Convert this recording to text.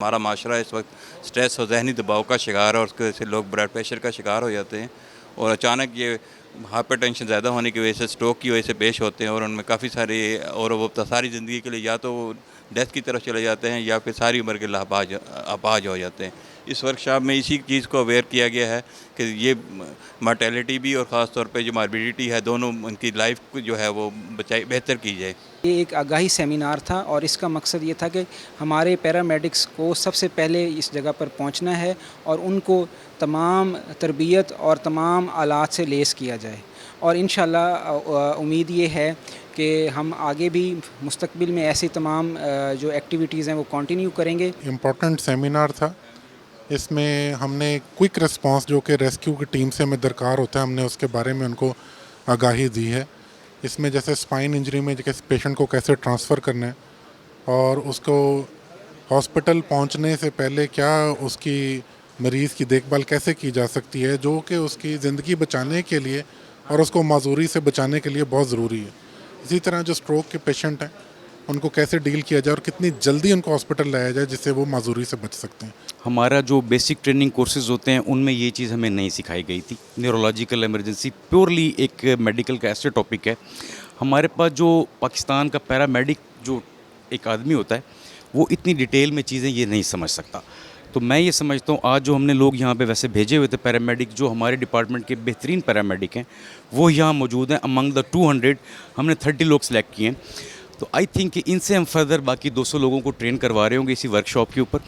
हमारा माशरा इस वक्त स्ट्रेस और ज़हनी दबाव का शिकार है और उसकी वजह से लोग ब्लड प्रेशर का शिकार हो जाते हैं और अचानक ये हाइपरटेंशन ज़्यादा होने की वजह से स्ट्रोक की वजह से पेश होते हैं और उनमें काफ़ी सारे और वो सारी ज़िंदगी के लिए या तो वो डेथ की तरफ चले जाते हैं या फिर सारी उम्र के लिए अपाहज हो जाते हैं। इस वर्कशॉप में इसी चीज़ को अवेयर किया गया है कि ये मर्टेलिटी भी और ख़ास तौर पे जो मॉर्बिडिटी है दोनों उनकी लाइफ को जो है वो बेहतर की जाए। ये एक आगाही सेमिनार था और इसका मकसद ये था कि हमारे पैरामेडिक्स को सबसे पहले इस जगह पर पहुंचना है और उनको तमाम तरबियत और तमाम आलात से लेस किया जाए और इंशाल्लाह उम्मीद ये है कि हम आगे भी मुस्तकबिल में ऐसी तमाम जो एक्टिविटीज़ हैं वो कंटिन्यू करेंगे। इम्पॉर्टेंट सेमिनार था। इसमें हमने क्विक रिस्पांस जो कि रेस्क्यू की टीम से हमें दरकार होता है, हमने उसके बारे में उनको आगाही दी है। इसमें जैसे स्पाइन इंजरी में जैसे पेशेंट को कैसे ट्रांसफ़र करना है और उसको हॉस्पिटल पहुंचने से पहले क्या उसकी मरीज़ की देखभाल कैसे की जा सकती है, जो कि उसकी ज़िंदगी बचाने के लिए और उसको माजूरी से बचाने के लिए बहुत ज़रूरी है। इसी तरह जो स्ट्रोक के पेशेंट हैं उनको कैसे डील किया जाए और कितनी जल्दी उनको हॉस्पिटल लाया जाए जिससे वो माजूरी से बच सकते हैं। हमारा जो बेसिक ट्रेनिंग कोर्सेज़ होते हैं उनमें ये चीज़ हमें नहीं सिखाई गई थी। न्यूरोलॉजिकल इमरजेंसी प्योरली एक मेडिकल का ऐसा टॉपिक है। हमारे पास जो पाकिस्तान का पैरामेडिक जो एक आदमी होता है वो इतनी डिटेल में चीज़ें ये नहीं समझ सकता। तो मैं ये समझता हूँ आज जो हमने लोग यहाँ पे वैसे भेजे हुए थे पैरामेडिक, जो हमारे डिपार्टमेंट के बेहतरीन पैरामेडिक हैं वो यहाँ मौजूद हैं। अमंग द 200 हमने 30 लोग सेलेक्ट किए हैं। तो आई थिंक कि इनसे हम फर्दर बाकी 200 लोगों को ट्रेन करवा रहे होंगे इसी वर्कशॉप के ऊपर।